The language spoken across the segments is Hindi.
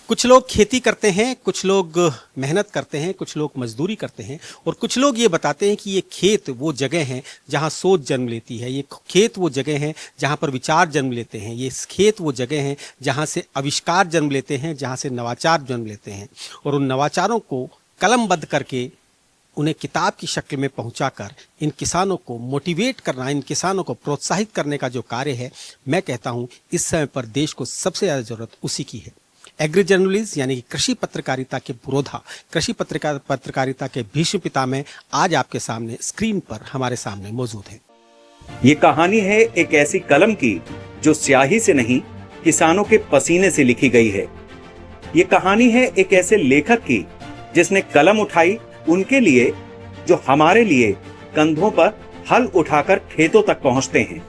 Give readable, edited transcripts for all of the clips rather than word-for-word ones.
कुछ लोग खेती करते हैं, कुछ लोग मेहनत करते हैं, कुछ लोग मजदूरी करते हैं और कुछ लोग ये बताते हैं कि ये खेत वो जगह है जहाँ सोच जन्म लेती है, ये खेत वो जगह है जहाँ पर विचार जन्म लेते हैं, ये खेत वो जगह है जहाँ से आविष्कार जन्म लेते हैं, जहाँ से नवाचार जन्म लेते हैं। और उन नवाचारों को कलमबद्ध करके उन्हें किताब की शक्ल में पहुंचाकर इन किसानों को मोटिवेट करना, इन किसानों को प्रोत्साहित करने का जो कार्य है, मैं कहता हूं इस समय पर देश को सबसे ज़्यादा ज़रूरत उसी की है। एग्री जर्नलिज्म यानी कि कृषि पत्रकारिता के पुरोधा, कृषि पत्रकारिता के भीष्म पितामह आज आपके सामने स्क्रीन पर हमारे सामने मौजूद हैं। ये कहानी है एक ऐसी कलम की जो स्याही से नहीं, किसानों के पसीने से लिखी गई है। ये कहानी है एक ऐसे लेखक की जिसने कलम उठाई उनके लिए जो हमारे लिए कंधों पर हल उठाकर खेतों तक पहुंचते हैं।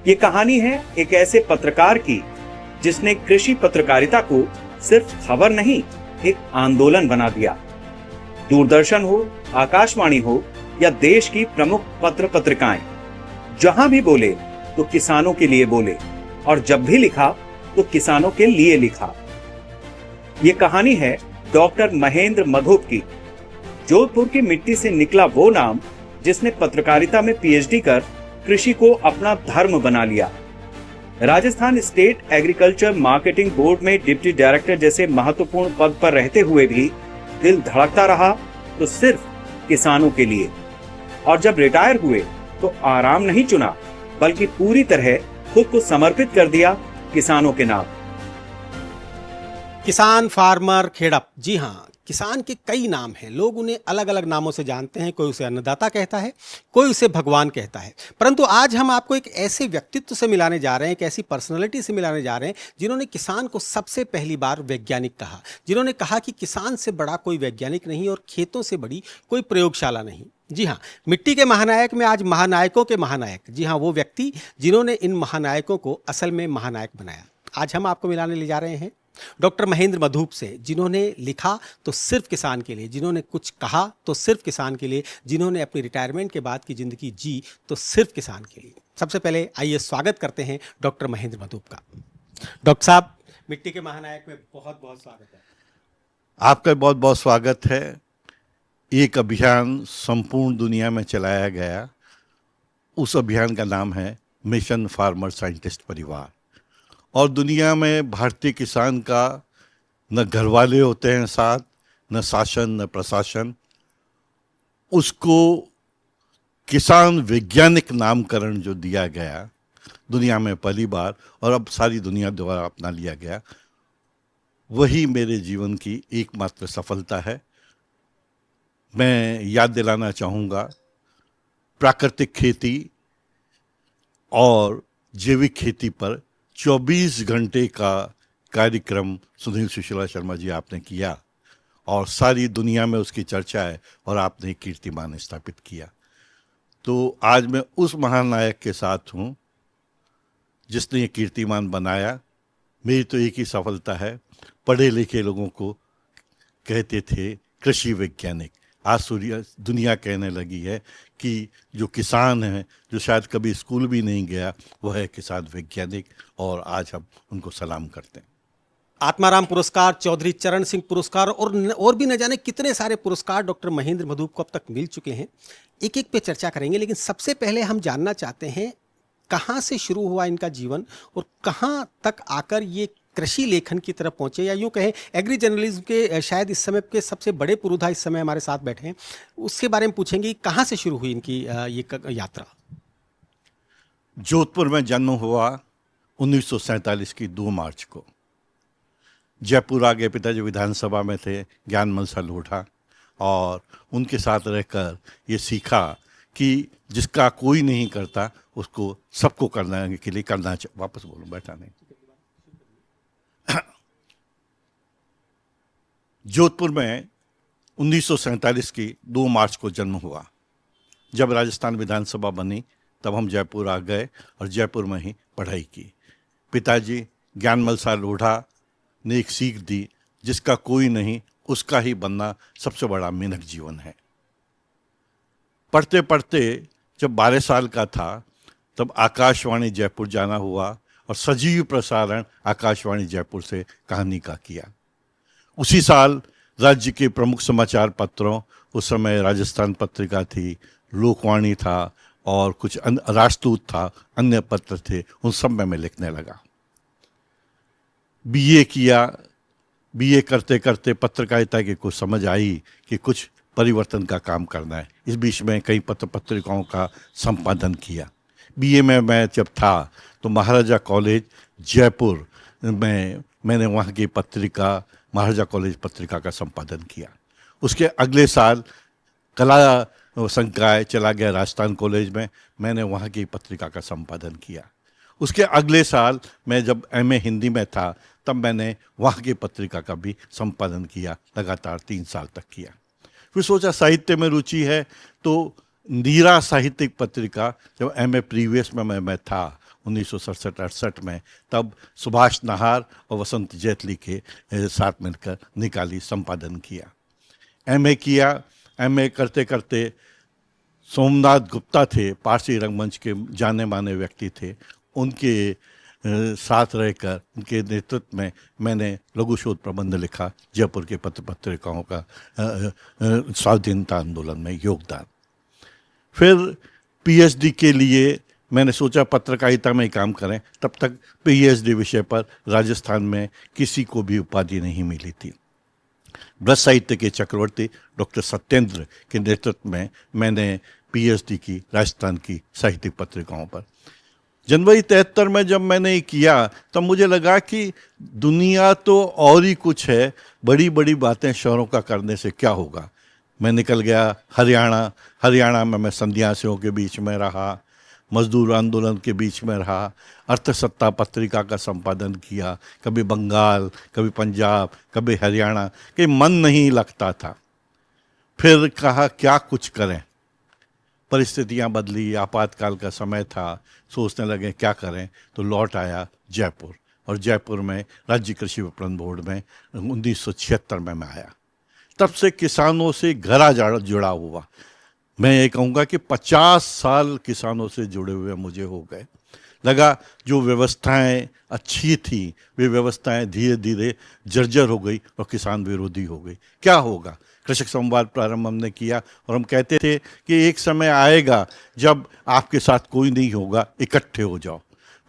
ये कहानी है एक ऐसे पत्रकार की जिसने कृषि पत्रकारिता को सिर्फ खबर नहीं, एक आंदोलन बना दिया। दूरदर्शन हो, आकाशवाणी हो या देश की प्रमुख पत्र पत्रिकाएं, जहां भी बोले तो किसानों के लिए बोले और जब भी लिखा तो किसानों के लिए लिखा। ये कहानी है डॉक्टर महेंद्र मधुप की। जोधपुर की मिट्टी से निकला वो नाम जिसने पत्रकारिता में पीएचडी कर कृषि को अपना धर्म बना लिया। Rajasthan state agriculture marketing board में डिप्टी डायरेक्टर जैसे महत्वपूर्ण पद पर रहते हुए भी दिल धड़कता रहा तो सिर्फ किसानों के लिए। और जब रिटायर हुए तो आराम नहीं चुना, बल्कि पूरी तरह खुद को समर्पित कर दिया किसानों के नाम। किसान, फार्मर, खेड़प, जी हाँ, किसान के कई नाम हैं। लोग उन्हें अलग अलग नामों से जानते हैं। कोई उसे अन्नदाता कहता है, कोई उसे भगवान कहता है। परंतु आज हम आपको एक ऐसे व्यक्तित्व से मिलाने जा रहे हैं, एक ऐसी पर्सनैलिटी से मिलाने जा रहे हैं जिन्होंने किसान को सबसे पहली बार वैज्ञानिक कहा, जिन्होंने कहा कि किसान से बड़ा कोई वैज्ञानिक नहीं और खेतों से बड़ी कोई प्रयोगशाला नहीं। जी हाँ, मिट्टी के महानायक में आज महानायकों के महानायक, जी हाँ, वो व्यक्ति जिन्होंने इन महानायकों को असल में महानायक बनाया। आज हम आपको मिलाने ले जा रहे हैं डॉक्टर महेंद्र मधुप से, जिन्होंने लिखा तो सिर्फ किसान के लिए, जिन्होंने कुछ कहा तो सिर्फ किसान के लिए, जिन्होंने अपनी रिटायरमेंट के बाद की जिंदगी जी तो सिर्फ किसान के लिए। सबसे पहले आइए स्वागत करते हैं डॉक्टर महेंद्र मधुप का। डॉक्टर साहब, मिट्टी के महानायक में बहुत बहुत स्वागत है। आपका बहुत बहुत स्वागत है। एक अभियान संपूर्ण दुनिया में चलाया गया, उस अभियान का नाम है मिशन फार्मर साइंटिस्ट परिवार। और दुनिया में भारतीय किसान का न घर वाले होते हैं साथ, न शासन, न प्रशासन। उसको किसान वैज्ञानिक नामकरण जो दिया गया दुनिया में पहली बार और अब सारी दुनिया द्वारा अपना लिया गया, वही मेरे जीवन की एकमात्र सफलता है। मैं याद दिलाना चाहूँगा, प्राकृतिक खेती और जैविक खेती पर 24 घंटे का कार्यक्रम सुनील सुशीला शर्मा जी आपने किया और सारी दुनिया में उसकी चर्चा है और आपने कीर्तिमान स्थापित किया। तो आज मैं उस महानायक के साथ हूँ जिसने ये कीर्तिमान बनाया। मेरी तो एक ही सफलता है, पढ़े लिखे लोगों को कहते थे कृषि वैज्ञानिक। आज दुनिया कहने लगी है कि जो किसान है, जो शायद कभी स्कूल भी नहीं गया, वह है किसान वैज्ञानिक, और आज हम उनको सलाम करते हैं। आत्माराम पुरस्कार, चौधरी चरण सिंह पुरस्कार और भी न जाने कितने सारे पुरस्कार डॉक्टर महेंद्र मधुप को अब तक मिल चुके हैं। एक एक पे चर्चा करेंगे, लेकिन सबसे पहले हम जानना चाहते हैं कहाँ से शुरू हुआ इनका जीवन और कहाँ तक आकर ये कृषि लेखन की तरफ पहुंचे, या यूं कहें एग्री जर्नलिज्म के शायद इस समय के सबसे बड़े पुरोधा इस समय हमारे साथ बैठे हैं। उसके बारे में पूछेंगे कहाँ से शुरू हुई इनकी ये यात्रा। जोधपुर में जन्म हुआ 1947 की 2 मार्च को। जयपुर आ गए, पिताजी विधानसभा में थे, ज्ञानमल सा लोढ़ा, और उनके साथ रहकर ये सीखा कि जिसका कोई नहीं करता उसको सबको करने के लिए करना चाहिए। वापस बोलूं, बैठा नहीं। जोधपुर में 1947 की 2 मार्च को जन्म हुआ। जब राजस्थान विधानसभा बनी तब हम जयपुर आ गए और जयपुर में ही पढ़ाई की। पिताजी ज्ञानमल सा लोढ़ा ने एक सीख दी, जिसका कोई नहीं उसका ही बनना सबसे बड़ा मेहनत जीवन है। पढ़ते पढ़ते जब 12 साल का था तब आकाशवाणी जयपुर जाना हुआ और सजीव प्रसारण आकाशवाणी जयपुर से कहानी का किया। उसी साल राज्य के प्रमुख समाचार पत्रों, उस समय राजस्थान पत्रिका थी, लोकवाणी था और कुछ राजदूत था, अन्य पत्र थे, उन सब में मैं लिखने लगा। बीए किया। बीए करते करते पत्रकारिता की कुछ समझ आई कि कुछ परिवर्तन का काम करना है। इस बीच में कई पत्रिकाओं का संपादन किया। बीए में मैं जब था तो महाराजा कॉलेज जयपुर में मैंने वहाँ की पत्रिका महाराजा कॉलेज पत्रिका का संपादन किया। उसके अगले साल कला संकाय चला गया राजस्थान कॉलेज में, मैंने वहाँ की पत्रिका का संपादन किया। उसके अगले साल मैं जब एमए हिंदी में था तब मैंने वहाँ की पत्रिका का भी संपादन किया, लगातार 3 साल तक किया। फिर सोचा साहित्य में रुचि है तो नीरा साहित्यिक पत्रिका, जब एमए प्रीवियस में मैं था 1967-68 में, तब सुभाष नाहर और वसंत जेतली के साथ मिलकर निकाली, संपादन किया। एमए किया। एमए करते करते सोमनाथ गुप्ता थे, पारसी रंगमंच के जाने माने व्यक्ति थे, उनके साथ रहकर उनके नेतृत्व में मैंने लघु शोध प्रबंध लिखा, जयपुर के पत्रिकाओं का स्वाधीनता आंदोलन में योगदान। फिर पीएचडी के लिए मैंने सोचा पत्रकारिता में ही काम करें, तब तक पीएचडी विषय पर राजस्थान में किसी को भी उपाधि नहीं मिली थी। ब्रज साहित्य के चक्रवर्ती डॉक्टर सत्येंद्र के नेतृत्व में मैंने पीएचडी की राजस्थान की साहित्यिक पत्रिकाओं पर। जनवरी 73 में जब मैंने किया तब मुझे लगा कि दुनिया तो और ही कुछ है, बड़ी बड़ी बातें शहरों का करने से क्या होगा। मैं निकल गया हरियाणा में मैं संन्यासियों के बीच में रहा, मजदूर आंदोलन के बीच में रहा, अर्थसत्ता पत्रिका का संपादन किया, कभी बंगाल, कभी पंजाब, कभी हरियाणा, कि मन नहीं लगता था। फिर कहा क्या कुछ करें, परिस्थितियां बदली, आपातकाल का समय था, सोचने लगे क्या करें, तो लौट आया जयपुर, और जयपुर में राज्य कृषि विपणन बोर्ड में 1976 में मैं आया। तब से किसानों से गहरा जुड़ा हुआ, मैं ये कहूँगा कि 50 साल किसानों से जुड़े हुए मुझे हो गए। लगा जो व्यवस्थाएं अच्छी थी वे व्यवस्थाएं धीरे धीरे जर्जर हो गई और किसान विरोधी हो गई। क्या होगा? कृषक संवाद प्रारंभ हमने किया और हम कहते थे कि एक समय आएगा जब आपके साथ कोई नहीं होगा, इकट्ठे हो जाओ।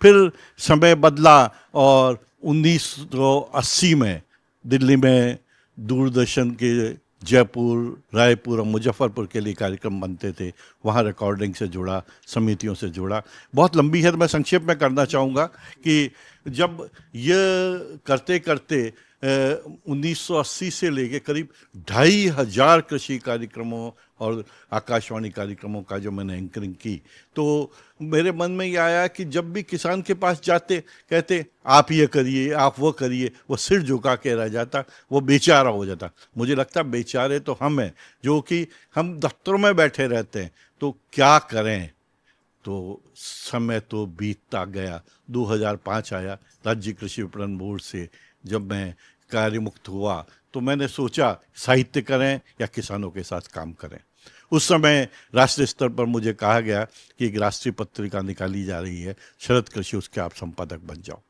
फिर समय बदला और 1980 में दिल्ली में दूरदर्शन के जयपुर, रायपुर और मुजफ्फरपुर के लिए कार्यक्रम बनते थे, वहाँ रिकॉर्डिंग से जुड़ा, समितियों से जुड़ा। बहुत लंबी है तो मैं संक्षेप में करना चाहूँगा कि जब ये करते करते 1980 से लेके करीब 2500 कृषि कार्यक्रमों और आकाशवाणी कार्यक्रमों का जो मैंने एंकरिंग की, तो मेरे मन में ये आया कि जब भी किसान के पास जाते कहते आप ये करिए, आप वो करिए, वो सिर झुका के रह जाता, वो बेचारा हो जाता। मुझे लगता बेचारे तो हम हैं जो कि हम दफ्तरों में बैठे रहते हैं, तो क्या करें। तो समय तो बीतता गया, 2005 आया, राज्य कृषि विपणन बोर्ड से जब मैं कार्यमुक्त हुआ तो मैंने सोचा साहित्य करें या किसानों के साथ काम करें। उस समय राष्ट्रीय स्तर पर मुझे कहा गया कि एक राष्ट्रीय पत्रिका निकाली जा रही है, शरद कृषि, उसके आप संपादक बन जाओ।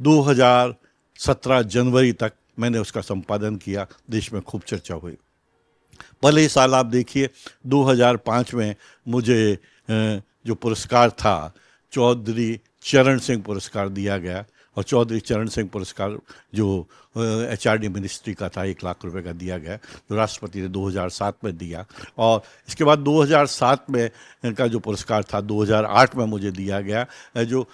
2017 जनवरी तक मैंने उसका संपादन किया, देश में खूब चर्चा हुई। पहले साल आप देखिए 2005 में मुझे जो पुरस्कार था चौधरी चरण सिंह पुरस्कार दिया गया, और चौधरी चरण सिंह पुरस्कार जो एचआरडी मिनिस्ट्री का था 1 लाख रुपए का दिया गया, जो राष्ट्रपति ने 2007 में दिया। और इसके बाद 2007 में इनका जो पुरस्कार था 2008 में मुझे दिया गया। जो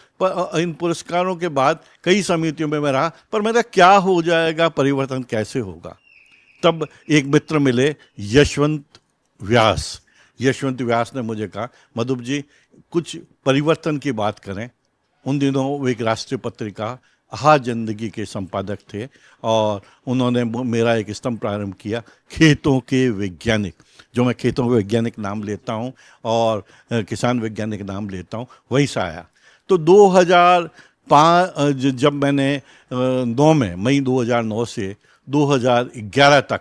इन पुरस्कारों के बाद कई समितियों में मैं रहा, पर मेरा क्या हो जाएगा, परिवर्तन कैसे होगा। तब एक मित्र मिले यशवंत व्यास ने मुझे कहा मधुप जी कुछ परिवर्तन की बात करें। उन दिनों वो एक राष्ट्रीय पत्रिका आहा जिंदगी के संपादक थे और उन्होंने मेरा एक स्तंभ प्रारंभ किया, खेतों के वैज्ञानिक, जो मैं खेतों के वैज्ञानिक नाम लेता हूं और किसान वैज्ञानिक नाम लेता हूं, वहीं से आया। तो 2005 जब मैंने मई 2009 से 2011 तक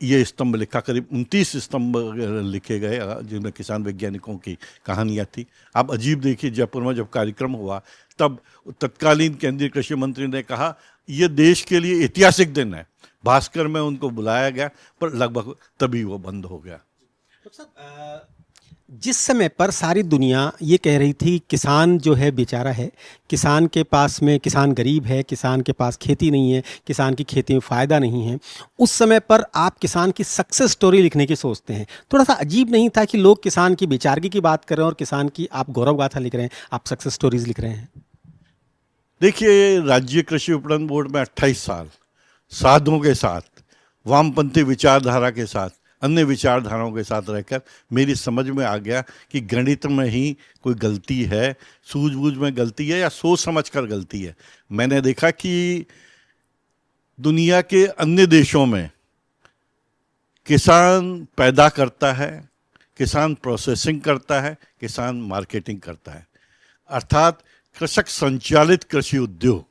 ये स्तंभ लिखा, करीब 29 स्तंभ लिखे गए जिनमें किसान वैज्ञानिकों की कहानियाँ थी। आप अजीब देखिए, जयपुर में जब कार्यक्रम हुआ तब तत्कालीन केंद्रीय कृषि मंत्री ने कहा ये देश के लिए ऐतिहासिक दिन है। भास्कर में उनको बुलाया गया पर लगभग तभी वो बंद हो गया। जिस समय पर सारी दुनिया ये कह रही थी किसान जो है बेचारा है, किसान के पास में, किसान गरीब है, किसान के पास खेती नहीं है, किसान की खेती में फ़ायदा नहीं है, उस समय पर आप किसान की सक्सेस स्टोरी लिखने की सोचते हैं। थोड़ा सा अजीब नहीं था कि लोग किसान की बेचारगी की बात कर रहे हैं और किसान की आप गौरव गाथा लिख रहे हैं, आप सक्सेस स्टोरीज लिख रहे हैं? देखिए, राज्य कृषि विपणन बोर्ड में 28 साल साधुओं के साथ, वामपंथी विचारधारा के साथ, अन्य विचारधाराओं के साथ रहकर मेरी समझ में आ गया कि गणित में ही कोई गलती है, सूझबूझ में गलती है या सोच समझकर गलती है। मैंने देखा कि दुनिया के अन्य देशों में किसान पैदा करता है, किसान प्रोसेसिंग करता है, किसान मार्केटिंग करता है, अर्थात कृषक संचालित कृषि उद्योग।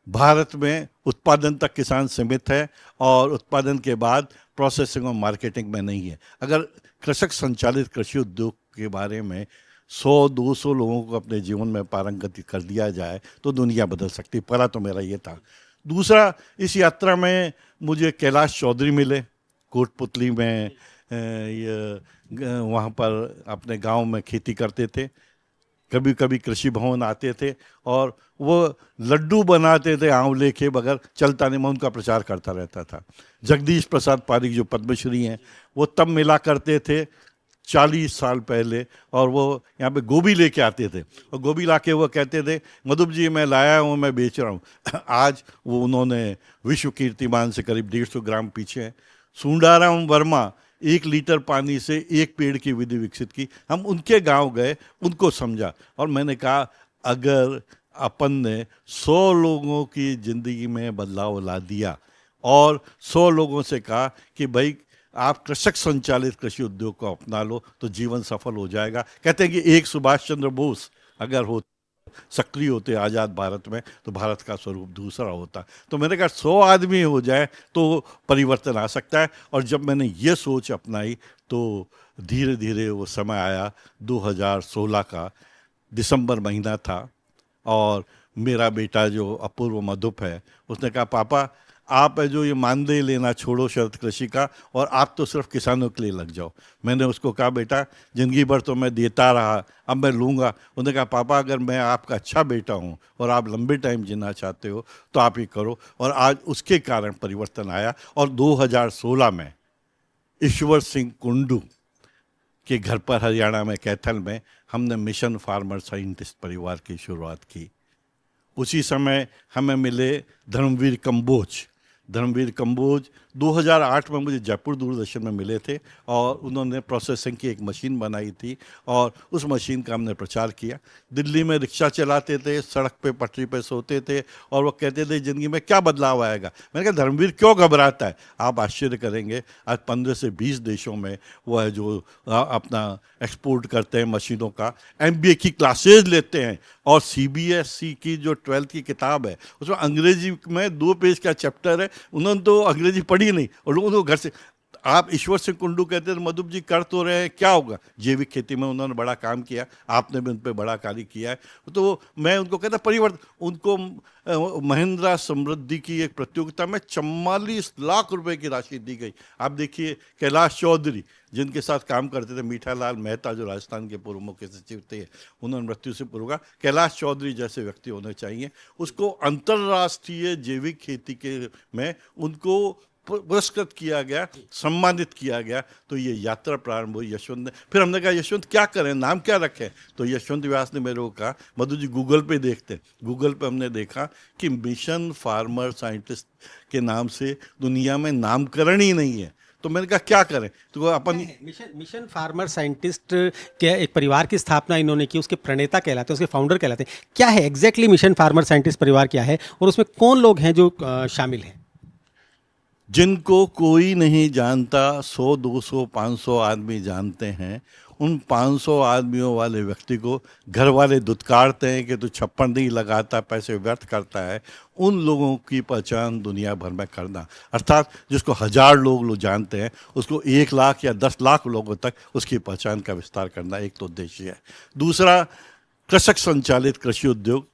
भारत में उत्पादन तक किसान सीमित है और उत्पादन के बाद प्रोसेसिंग और मार्केटिंग में नहीं है। अगर कृषक संचालित कृषि उद्योग के बारे में 100-200 लोगों को अपने जीवन में पारंगत कर दिया जाए तो दुनिया बदल सकती। पहला तो मेरा ये था। दूसरा, इस यात्रा में मुझे कैलाश चौधरी मिले, कोटपुतली में वहाँ पर अपने गांव में खेती करते थे। कभी कभी कृषि भवन आते थे और वो लड्डू बनाते थे आंवले के, बगैर चलता नहीं, मैं उनका प्रचार करता रहता था। जगदीश प्रसाद पारिक जो पद्मश्री हैं, वो तब मिला करते थे 40 साल पहले, और वो यहाँ पे गोभी लेके आते थे और गोभी लाके वो कहते थे मधुप जी मैं लाया हूँ, मैं बेच रहा हूँ। आज वो उन्होंने विश्व कीर्तिमान से करीब 150 ग्राम पीछे हैं। सुंडाराम वर्मा 1 लीटर पानी से 1 पेड़ की विधि विकसित की। हम उनके गांव गए, उनको समझा और मैंने कहा अगर अपन ने 100 लोगों की ज़िंदगी में बदलाव ला दिया और 100 लोगों से कहा कि भाई आप कृषक संचालित कृषि उद्योग को अपना लो तो जीवन सफल हो जाएगा। कहते हैं कि एक सुभाष चंद्र बोस अगर हो सक्रिय होते आज़ाद भारत में तो भारत का स्वरूप दूसरा होता। तो मैंने कहा 100 आदमी हो जाए तो परिवर्तन आ सकता है। और जब मैंने ये सोच अपनाई तो धीरे धीरे वो समय आया। 2016 का दिसंबर महीना था और मेरा बेटा जो अपूर्व मधुप है, उसने कहा पापा आप है जो ये मानदेय लेना छोड़ो शरत कृषि का और आप तो सिर्फ किसानों के लिए लग जाओ। मैंने उसको कहा बेटा ज़िंदगी भर तो मैं देता रहा, अब मैं लूँगा। उन्होंने कहा पापा अगर मैं आपका अच्छा बेटा हूँ और आप लंबे टाइम जीना चाहते हो तो आप ही करो। और आज उसके कारण परिवर्तन आया। और 2016 में ईश्वर सिंह कुंडू के घर पर हरियाणा में कैथल में हमने मिशन फार्मर साइंटिस्ट परिवार की शुरुआत की। उसी समय हमें मिले धर्मवीर कंबोज 2008 में मुझे जयपुर दूरदर्शन में मिले थे और उन्होंने प्रोसेसिंग की एक मशीन बनाई थी और उस मशीन का हमने प्रचार किया। दिल्ली में रिक्शा चलाते थे, सड़क पे पटरी पे सोते थे और वो कहते थे ज़िंदगी में क्या बदलाव आएगा। मैंने कहा धर्मवीर क्यों घबराता है, आप आश्चर्य करेंगे आज 15 से 20 देशों में वो है जो अपना एक्सपोर्ट करते हैं मशीनों का। MBA की क्लासेज लेते हैं और CBSE की जो 12th की किताब है उसमें अंग्रेजी में 2 पेज का चैप्टर है। उन्होंने तो अंग्रेजी पढ़ी नहीं और लोगों को घर से। आप ईश्वर सिंह कुंडू कहते थे मधुप जी कर तो रहे हैं, क्या होगा। जैविक खेती में उन्होंने बड़ा काम किया, आपने भी उन पर बड़ा कार्य किया है। तो मैं उनको कहता परिवर्तन, उनको महिंद्रा समृद्धि की एक प्रतियोगिता में 44 लाख रुपए की राशि दी गई। आप देखिए कैलाश चौधरी जिनके साथ काम करते थे, मीठा लाल मेहता जो राजस्थान के पूर्व मुख्य सचिव थे, उन्होंने मृत्यु से पूर्व कहा कैलाश चौधरी जैसे व्यक्ति होने चाहिए। उसको अंतर्राष्ट्रीय जैविक खेती के में उनको पुरस्कृत किया गया, सम्मानित किया गया। तो ये यात्रा प्रारंभ हुई यशवंत ने। फिर हमने कहा यशवंत क्या करें, नाम क्या रखें। तो यशवंत व्यास ने मेरे को कहा मधु जी गूगल पे देखते हैं। गूगल पे हमने देखा कि मिशन फार्मर साइंटिस्ट के नाम से दुनिया में नामकरण ही नहीं है। तो मैंने कहा क्या करें, तो अपन मिशन फार्मर साइंटिस्ट के एक परिवार की स्थापना इन्होंने की, उसके प्रणेता कहलाते हैं, उसके फाउंडर कहलाते हैं। क्या है एग्जैक्टली मिशन फार्मर साइंटिस्ट परिवार क्या है और उसमें कौन लोग हैं जो शामिल हैं? जिनको कोई नहीं जानता 100, 200, 500 आदमी जानते हैं। उन 500 आदमियों वाले व्यक्ति को घर वाले दुत्कारते हैं कि तू छप्पड़ नहीं लगाता, पैसे व्यर्थ करता है, उन लोगों की पहचान दुनिया भर में करना, अर्थात जिसको 1000 लोग जानते हैं उसको 1 लाख या 10 लाख लोगों तक उसकी पहचान का विस्तार करना एक तो उद्देश्य है। दूसरा, कृषक संचालित कृषि उद्योग,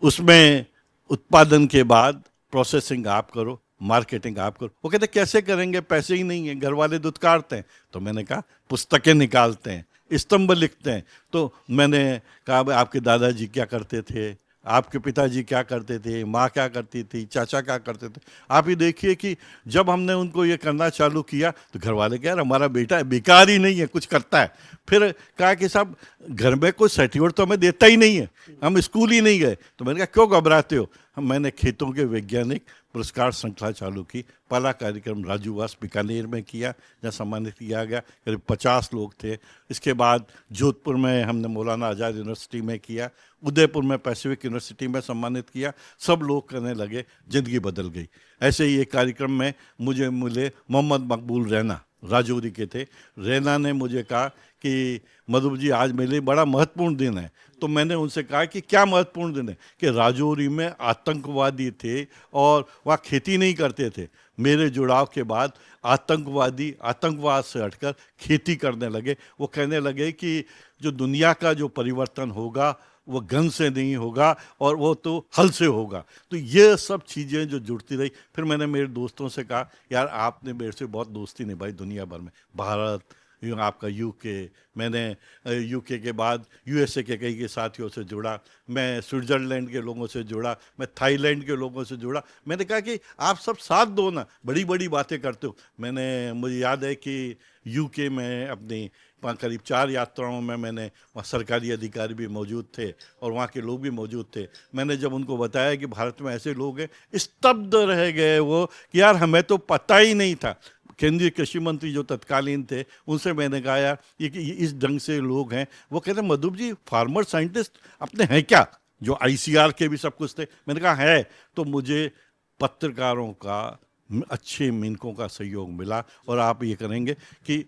उसमें उत्पादन के बाद प्रोसेसिंग आप करो, मार्केटिंग आप करो। वो कहते कैसे करेंगे, पैसे ही नहीं है, घर वाले दुत्कारते हैं। तो मैंने कहा पुस्तकें निकालते हैं, स्तंभ लिखते हैं। तो मैंने कहा भाई आपके दादाजी क्या करते थे, आपके पिताजी क्या करते थे, माँ क्या करती थी, चाचा क्या करते थे। आप ही देखिए कि जब हमने उनको ये करना चालू किया तो घर वाले कह रहे हमारा बेटा बेकार ही नहीं है, कुछ करता है। फिर कहा कि साहब घर में कोई सर्टिफिकेट तो हमें देता ही नहीं है, हम स्कूल ही नहीं गए। तो मैंने कहा क्यों घबराते हो। मैंने खेतों के वैज्ञानिक पुरस्कार श्रृंखला चालू की। पहला कार्यक्रम राजूवास बीकानेर में किया, जहाँ सम्मानित किया गया, करीब 50 लोग थे। इसके बाद जोधपुर में हमने मौलाना आज़ाद यूनिवर्सिटी में किया, उदयपुर में पैसिफिक यूनिवर्सिटी में सम्मानित किया। सब लोग करने लगे, ज़िंदगी बदल गई। ऐसे ही एक कार्यक्रम में मुझे मिले मोहम्मद मकबूल रैना, राजौरी के थे। रैना ने मुझे कहा कि मधु जी आज मेरे लिए बड़ा महत्वपूर्ण दिन है। तो मैंने उनसे कहा कि क्या महत्वपूर्ण दिन है, कि राजौरी में आतंकवादी थे और वहाँ खेती नहीं करते थे। मेरे जुड़ाव के बाद आतंकवादी आतंकवाद से हटकर खेती करने लगे। वो कहने लगे कि जो दुनिया का जो परिवर्तन होगा वो गन से नहीं होगा और वो तो हल से होगा। तो ये सब चीज़ें जो जुड़ती रही। फिर मैंने मेरे दोस्तों से कहा यार आपने मेरे से बहुत दोस्ती निभाई दुनिया भर में, भारत, आपका यूके, मैंने यूके के बाद यूएसए के कई के साथियों से जुड़ा, मैं स्विट्ज़रलैंड के लोगों से जुड़ा, मैं थाईलैंड के लोगों से जुड़ा। मैंने कहा कि आप सब साथ दो ना, बड़ी बड़ी बातें करते हो। मुझे याद है कि यूके में अपनी करीब 4 यात्राओं में मैंने वहाँ सरकारी अधिकारी भी मौजूद थे और वहाँ के लोग भी मौजूद थे। मैंने जब उनको बताया कि भारत में ऐसे लोग हैं, स्तब्ध रह गए वो कि यार हमें तो पता ही नहीं था। केंद्रीय कृषि मंत्री जो तत्कालीन थे उनसे मैंने कहा यार ये कि इस ढंग से लोग हैं। वो कहते मधुब जी फार्मर साइंटिस्ट अपने हैं क्या, जो आईसीआर के भी सब कुछ थे। मैंने कहा है। तो मुझे पत्रकारों का, अच्छे मिनकों का सहयोग मिला। और आप ये करेंगे कि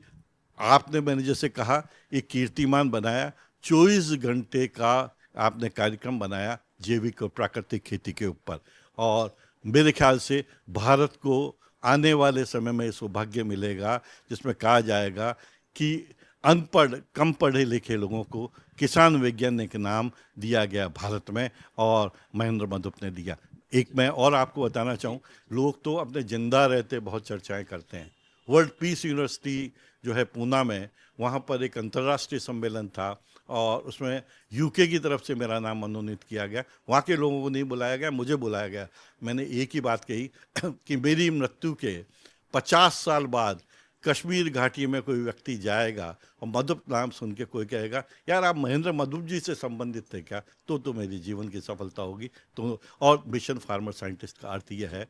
आपने, मैंने जैसे कहा, एक कीर्तिमान बनाया, 24 घंटे का आपने कार्यक्रम बनाया जैविक और प्राकृतिक खेती के ऊपर। और मेरे ख्याल से भारत को आने वाले समय में सौभाग्य मिलेगा जिसमें कहा जाएगा कि अनपढ़, कम पढ़े लिखे लोगों को किसान वैज्ञानिक नाम दिया गया भारत में, और महेंद्र मधुप ने दिया। एक मैं और आपको बताना चाहूँ, लोग तो अपने जिंदा रहते बहुत चर्चाएं करते हैं। वर्ल्ड पीस यूनिवर्सिटी जो है पूना में, वहाँ पर एक अंतर्राष्ट्रीय सम्मेलन था और उसमें यूके की तरफ से मेरा नाम मनोनीत किया गया। वहाँ के लोगों को नहीं बुलाया गया, मुझे बुलाया गया। मैंने एक ही बात कही कि मेरी मृत्यु के 50 साल बाद कश्मीर घाटी में कोई व्यक्ति जाएगा और मधुप नाम सुन के कोई कहेगा यार आप महेंद्र मधुप जी से संबंधित थे क्या, तो मेरी जीवन की सफलता होगी। तो और मिशन फार्मर साइंटिस्ट का अर्थ यह है,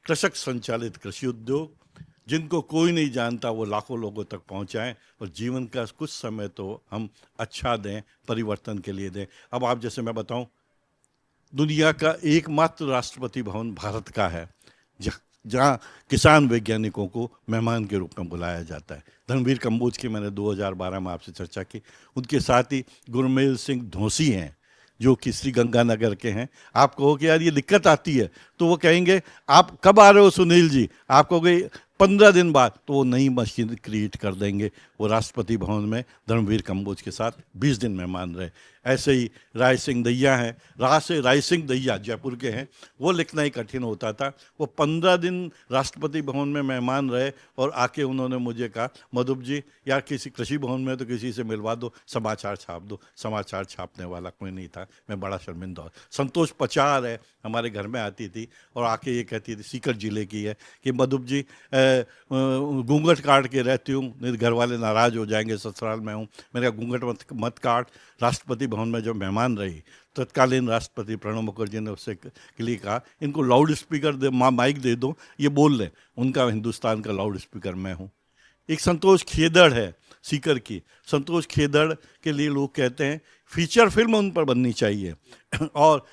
कृषक संचालित कृषि उद्योग जिनको कोई नहीं जानता वो लाखों लोगों तक पहुंचाएं और जीवन का कुछ समय तो हम अच्छा दें, परिवर्तन के लिए दें। अब आप जैसे मैं बताऊं, दुनिया का एकमात्र राष्ट्रपति भवन भारत का है जहां किसान वैज्ञानिकों को मेहमान के रूप में बुलाया जाता है। धर्मवीर कंबोज की मैंने 2012 में आपसे चर्चा की। उनके साथ ही गुरमेल सिंह धोसी हैं जो कि श्री गंगानगर के हैं। आप कहो कि यार ये दिक्कत आती है, तो वो कहेंगे आप कब आ रहे हो सुनील जी, आप कहोगे 15 दिन बाद, तो वो नई मशीन क्रिएट कर देंगे। वो राष्ट्रपति भवन में धर्मवीर कंबोज के साथ 20 दिन मेहमान रहे। ऐसे ही राय सिंह दैया हैं, राय सिंह दैया जयपुर के हैं। वो लिखना ही कठिन होता था, वो 15 दिन राष्ट्रपति भवन में मेहमान रहे और आके उन्होंने मुझे कहा मधुप जी यार किसी कृषि भवन में तो किसी से मिलवा दो, समाचार छाप दो। समाचार छापने वाला कोई नहीं था, मैं बड़ा शर्मिंदा हूँ। संतोष पचार है, हमारे घर में आती थी और आके ये कहती थी, सीकर जिले की है, कि मधुप जी घूंघट काट के रहती हूँ, नहीं घर वाले नाराज हो जाएंगे, ससुराल में हूँ। मैंने कहा घूंघट मत काट। राष्ट्रपति भवन में जो मेहमान रही, तत्कालीन राष्ट्रपति प्रणब मुखर्जी ने उससे के लिए कहा इनको लाउड स्पीकर दे, माइक दे दो, ये बोल लें। उनका हिंदुस्तान का लाउड स्पीकर मैं हूँ। एक संतोष खेदड़ है सीकर की। संतोष खेदड़ के लिए लोग कहते हैं फीचर फिल्म उन पर बननी चाहिए। और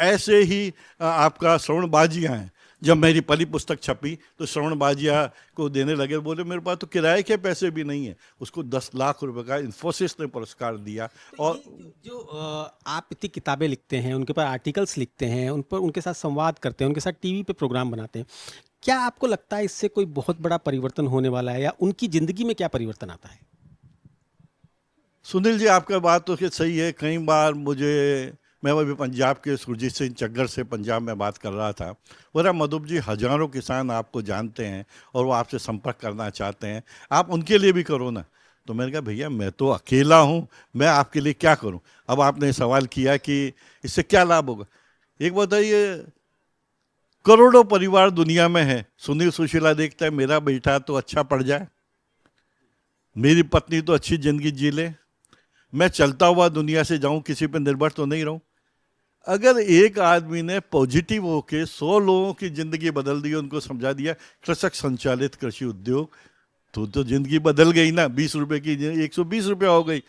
ऐसे ही आपका श्रवण बाजियाँ हैं जब मेरी पहली पुस्तक छपी तो श्रवण बाजिया को देने लगे, बोले मेरे पास तो किराए के पैसे भी नहीं है। उसको 10 लाख रुपए का इन्फोसिस ने पुरस्कार दिया। और जो आप इतनी किताबें लिखते हैं, उनके ऊपर आर्टिकल्स लिखते हैं, उन पर उनके साथ संवाद करते हैं, उनके साथ टीवी पे प्रोग्राम बनाते हैं, क्या आपको लगता है इससे कोई बहुत बड़ा परिवर्तन होने वाला है, या उनकी ज़िंदगी में क्या परिवर्तन आता है? सुनील जी, आपका बात तो कि सही है। कई बार मैं अभी पंजाब के सुरजीत सिंह चग्गर से पंजाब में बात कर रहा था, बोला मधुप जी हजारों किसान आपको जानते हैं और वो आपसे संपर्क करना चाहते हैं, आप उनके लिए भी करो ना। तो मैंने कहा भैया मैं तो अकेला हूँ, मैं आपके लिए क्या करूँ। अब आपने सवाल किया कि इससे क्या लाभ होगा। एक बताइए, करोड़ों परिवार दुनिया में है, सुनील सुशीला देखता है मेरा बेटा तो अच्छा पढ़ जाए, मेरी पत्नी तो अच्छी जिंदगी जी ले, मैं चलता हुआ दुनिया से जाऊं, किसी पर निर्भर तो नहीं रहूं। अगर एक आदमी ने पॉजिटिव होके 100 लोगों की जिंदगी बदल दी, उनको समझा दिया कृषक संचालित कृषि उद्योग, तो जिंदगी बदल गई ना। 20 रुपए की 120 रुपया हो गई।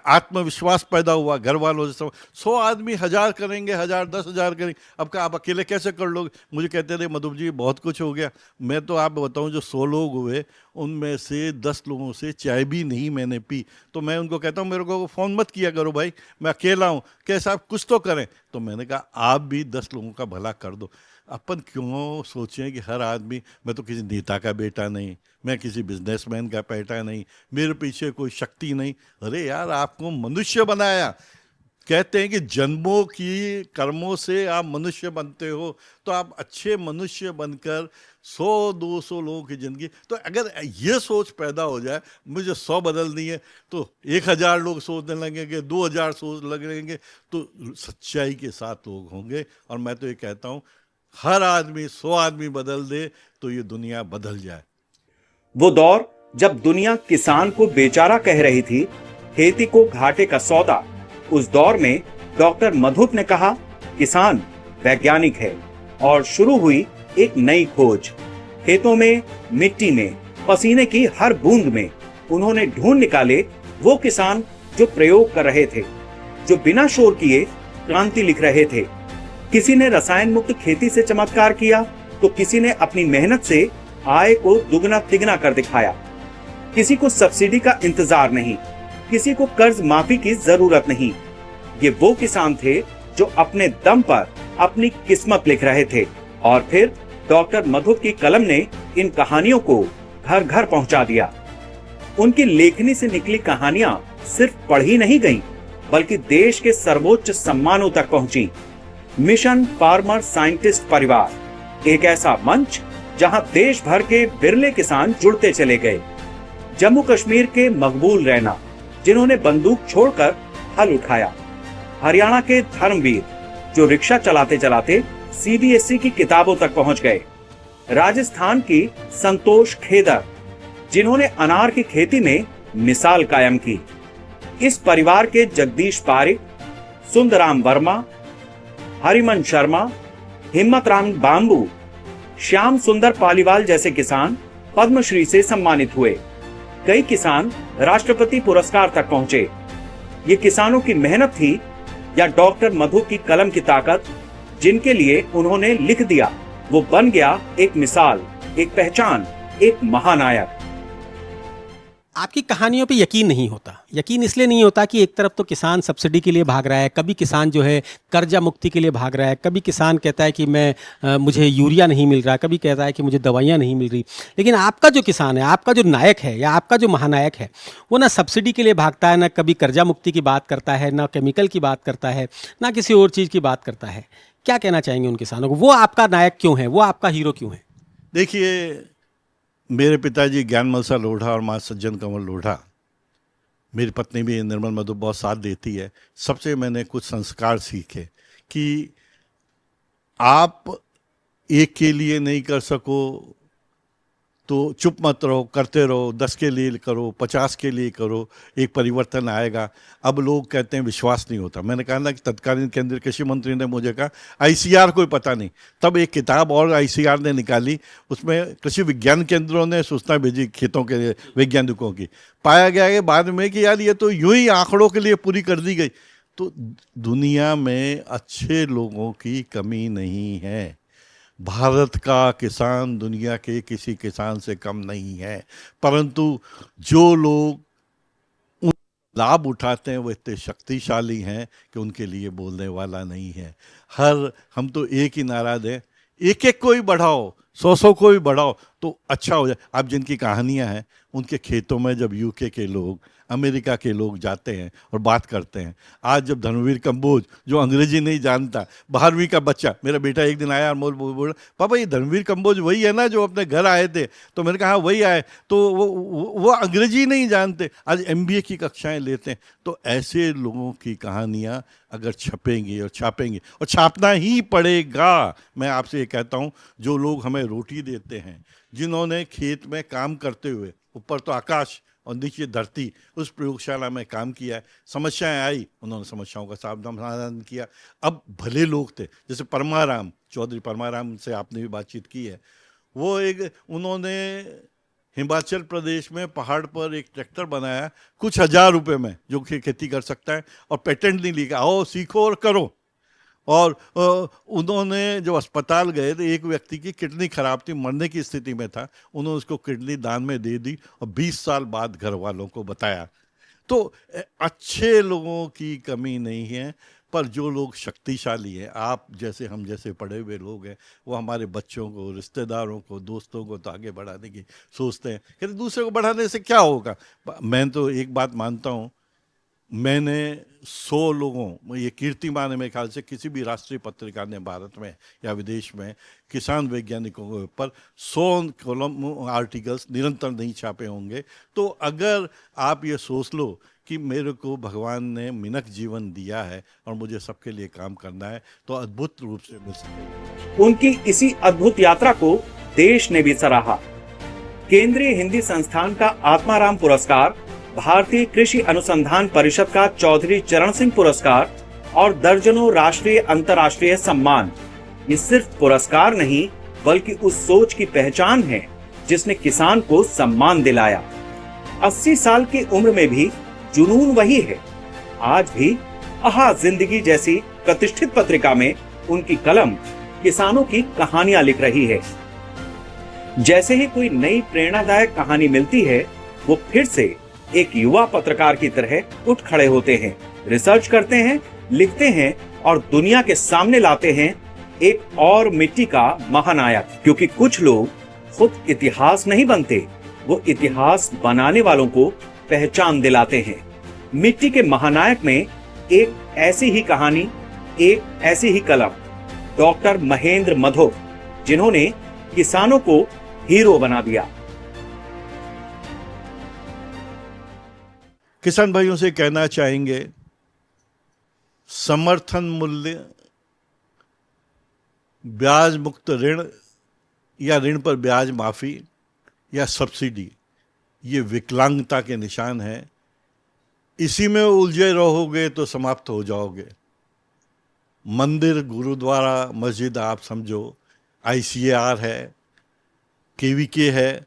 आत्मविश्वास पैदा हुआ घर वालों से। 100 आदमी 1000 करेंगे, 1000 10,000 करेंगे। अब क्या आप अकेले कैसे कर लोगे। मुझे कहते थे मधुप जी बहुत कुछ हो गया। मैं तो आप बताऊं, जो 100 लोग हुए उनमें से 10 लोगों से चाय भी नहीं मैंने पी। तो मैं उनको कहता हूं मेरे को फ़ोन मत किया करो भाई, मैं अकेला हूं, कैसे आप कुछ तो करें। तो मैंने कहा आप भी 10 लोगों का भला कर दो। अपन क्यों सोचें कि हर आदमी, मैं तो किसी नेता का बेटा नहीं, मैं किसी बिजनेसमैन का बेटा नहीं, मेरे पीछे कोई शक्ति नहीं। अरे यार, आपको मनुष्य बनाया। कहते हैं कि जन्मों की कर्मों से आप मनुष्य बनते हो, तो आप अच्छे मनुष्य बनकर 100-200 लोगों की जिंदगी। तो अगर ये सोच पैदा हो जाए, मुझे 100 बदलनी है, तो 1000 लोग सोचने लगेंगे, 2000 सोच लगेंगे, तो सच्चाई के साथ लोग होंगे। और मैं तो ये कहता हूँ हर आदमी 100 आदमी बदल दे तो ये दुनिया बदल जाए। वो दौर जब दुनिया किसान को बेचारा कह रही थी, खेती को घाटे का सौदा, उस दौर में डॉक्टर मधुप ने कहा किसान वैज्ञानिक है, और शुरू हुई एक नई खोज। खेतों में, मिट्टी में, पसीने की हर बूंद में उन्होंने ढूंढ निकाले वो किसान जो प्रयोग कर रहे थे, जो बिना शोर किए क्रांति लिख रहे थे। किसी ने रसायन मुक्त खेती से चमत्कार किया, तो किसी ने अपनी मेहनत से आय को दुगना तिगना कर दिखाया। किसी को सब्सिडी का इंतजार नहीं, किसी को कर्ज माफी की जरूरत नहीं। ये वो किसान थे जो अपने दम पर अपनी किस्मत लिख रहे थे। और फिर डॉक्टर मधुप की कलम ने इन कहानियों को घर घर पहुंचा दिया। उनकी लेखनी से निकली कहानियां सिर्फ पढ़ी नहीं गईं, बल्कि देश के सर्वोच्च सम्मानों तक पहुंची। मिशन फार्मर साइंटिस्ट परिवार, एक ऐसा मंच जहां देश भर के बिरले किसान जुड़ते चले गए। जम्मू कश्मीर के मकबूल रैना, जिन्होंने बंदूक छोड़कर हल उठाया। हरियाणा के धर्मवीर, जो रिक्शा चलाते चलाते सीबीएसई की किताबों तक पहुंच गए। राजस्थान की संतोष खेदर, जिन्होंने अनार की खेती में मिसाल कायम की। इस परिवार के जगदीश पारिक, सुंदराम वर्मा, हरिमन शर्मा, हिम्मत राम बाम्बू, श्याम सुंदर पालीवाल जैसे किसान पद्मश्री से सम्मानित हुए। कई किसान राष्ट्रपति पुरस्कार तक पहुंचे। ये किसानों की मेहनत थी या डॉक्टर मधुप की कलम की ताकत? जिनके लिए उन्होंने लिख दिया, वो बन गया एक मिसाल, एक पहचान, एक महानायक। आपकी कहानियों पे यकीन नहीं होता। यकीन इसलिए नहीं होता कि एक तरफ तो किसान सब्सिडी के लिए भाग रहा है, कभी किसान जो है कर्जा मुक्ति के लिए भाग रहा है, कभी किसान कहता है कि मुझे यूरिया नहीं मिल रहा, कभी कहता है कि मुझे दवाइयाँ नहीं मिल रही। लेकिन आपका जो किसान है, आपका जो नायक है या आपका जो महानायक है, वो ना सब्सिडी के लिए भागता है, ना कभी कर्जा मुक्ति की बात करता है, ना केमिकल की बात करता है, ना किसी और चीज़ की बात करता है। क्या कहना चाहेंगे उन किसानों को? वो आपका नायक क्यों है, वो आपका हीरो क्यों है? देखिए, मेरे पिताजी ज्ञान मलसा लोढ़ा और माँ सज्जन कंवर लोढ़ा, मेरी पत्नी भी निर्मल मधुप बहुत साथ देती है। सबसे मैंने कुछ संस्कार सीखे कि आप एक के लिए नहीं कर सको तो चुप मत रहो, करते रहो, 10 के लिए करो, 50 के लिए करो, एक परिवर्तन आएगा। अब लोग कहते हैं विश्वास नहीं होता। मैंने कहा ना कि तत्कालीन केंद्रीय कृषि मंत्री ने मुझे कहा आईसीआर कोई पता नहीं। तब एक किताब और आईसीआर ने निकाली, उसमें कृषि विज्ञान केंद्रों ने सूचना भेजी खेतों के वैज्ञानिकों की। पाया गया कि बाद में कि यार ये तो यूं ही आंकड़ों के लिए पूरी कर दी गई। तो दुनिया में अच्छे लोगों की कमी नहीं है। भारत का किसान दुनिया के किसी किसान से कम नहीं है, परंतु जो लोग उन लाभ उठाते हैं वो इतने शक्तिशाली हैं कि उनके लिए बोलने वाला नहीं है। हम तो एक ही नारा दें, एक एक को ही बढ़ाओ, 100 को ही बढ़ाओ तो अच्छा हो जाए। आप जिनकी कहानियां हैं, उनके खेतों में जब यूके के लोग, अमेरिका के लोग जाते हैं और बात करते हैं, आज जब धर्मवीर कंबोज जो अंग्रेजी नहीं जानता, 12वीं का बच्चा, मेरा बेटा एक दिन आया और बोल पापा ये धर्मवीर कंबोज वही है ना जो अपने घर आए थे, तो मैंने कहा वही आए, तो वो अंग्रेजी नहीं जानते, आज MBA की कक्षाएं लेते हैं। तो ऐसे लोगों की कहानियां अगर छपेंगी और छापेंगी, और छापना ही पड़ेगा। मैं आपसे ये कहता हूँ, जो लोग हमें रोटी देते हैं, जिन्होंने खेत में काम करते हुए ऊपर तो आकाश और नीचे धरती, उस प्रयोगशाला में काम किया है, समस्याएं आई, उन्होंने समस्याओं का समाधान किया। अब भले लोग थे, जैसे परमाराम चौधरी, परमाराम से आपने भी बातचीत की है, उन्होंने हिमाचल प्रदेश में पहाड़ पर एक ट्रैक्टर बनाया कुछ हजार रुपए में, जो खेती कर सकता है, और पेटेंट नहीं लिखा, आओ सीखो और करो। और उन्होंने जब अस्पताल गए तो एक व्यक्ति की किडनी खराब थी, मरने की स्थिति में था, उन्होंने उसको किडनी दान में दे दी और 20 साल बाद घर वालों को बताया। तो अच्छे लोगों की कमी नहीं है, पर जो लोग शक्तिशाली हैं, आप जैसे हम जैसे पढ़े हुए लोग हैं, वो हमारे बच्चों को, रिश्तेदारों को, दोस्तों को तो आगे बढ़ाने की सोचते हैं। कहते दूसरे को बढ़ाने से क्या होगा। मैं तो एक बात मानता हूँ, मैंने 100 लोगों, ये कीर्तिमान है मेरे ख्याल से, किसी भी राष्ट्रीय पत्रिका ने भारत में या विदेश में किसान वैज्ञानिकों के ऊपर 100 कॉलम आर्टिकल्स निरंतर नहीं छापे होंगे। तो अगर आप ये सोच लो कि मेरे को भगवान ने मिनक जीवन दिया है और मुझे सबके लिए काम करना है, तो अद्भुत रूप से मिल सकेगा। उनकी इसी अद्भुत यात्रा को देश ने भी सराहा। केंद्रीय हिंदी संस्थान का आत्माराम पुरस्कार, भारतीय कृषि अनुसंधान परिषद का चौधरी चरण सिंह पुरस्कार और दर्जनों राष्ट्रीय अंतर्राष्ट्रीय सम्मान, ये सिर्फ पुरस्कार नहीं बल्कि उस सोच की पहचान है जिसने किसान को सम्मान दिलाया। 80 साल की उम्र में भी जुनून वही है। आज भी आहा जिंदगी जैसी प्रतिष्ठित पत्रिका में उनकी कलम किसानों की कहानियां लिख रही है। जैसे ही कोई नई प्रेरणादायक कहानी मिलती है, वो फिर से एक युवा पत्रकार की तरह उठ खड़े होते हैं, रिसर्च करते हैं, लिखते हैं और दुनिया के सामने लाते हैं एक और मिट्टी का महानायक। क्योंकि कुछ लोग खुद इतिहास नहीं बनते, वो इतिहास बनाने वालों को पहचान दिलाते हैं। मिट्टी के महानायक में एक ऐसी ही कहानी, एक ऐसी ही कलम, डॉक्टर महेंद्र मधोक, जिन्होंने किसानों को हीरो बना दिया। किसान भाइयों से कहना चाहेंगे, समर्थन मूल्य, ब्याज मुक्त ऋण या ऋण पर ब्याज माफी या सब्सिडी, ये विकलांगता के निशान है। इसी में उलझे रहोगे तो समाप्त हो जाओगे। मंदिर, गुरुद्वारा, मस्जिद आप समझो, ICAR है, KVK है,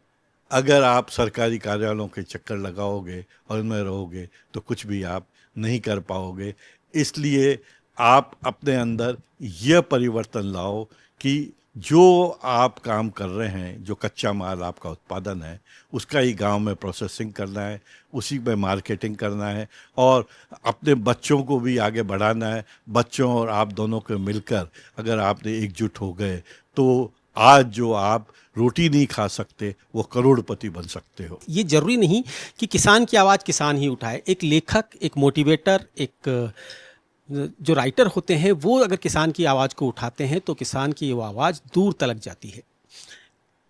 अगर आप सरकारी कार्यालयों के चक्कर लगाओगे और इनमें रहोगे तो कुछ भी आप नहीं कर पाओगे। इसलिए आप अपने अंदर यह परिवर्तन लाओ कि जो आप काम कर रहे हैं, जो कच्चा माल आपका उत्पादन है, उसका ही गांव में प्रोसेसिंग करना है, उसी में मार्केटिंग करना है और अपने बच्चों को भी आगे बढ़ाना है। बच्चों और आप दोनों को मिलकर अगर आपने एकजुट हो गए तो आज जो आप रोटी नहीं खा सकते, वो करोड़पति बन सकते हो। ये जरूरी नहीं कि किसान की आवाज़ किसान ही उठाए। एक लेखक, एक मोटिवेटर, एक जो राइटर होते हैं, वो अगर किसान की आवाज़ को उठाते हैं तो किसान की वो आवाज़ दूर तलक जाती है।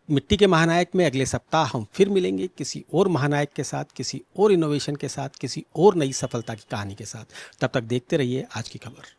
मिट्टी के महानायक में अगले सप्ताह हम फिर मिलेंगे किसी और महानायक के साथ, किसी और इनोवेशन के साथ, किसी और नई सफलता की कहानी के साथ। तब तक देखते रहिए आज की खबर।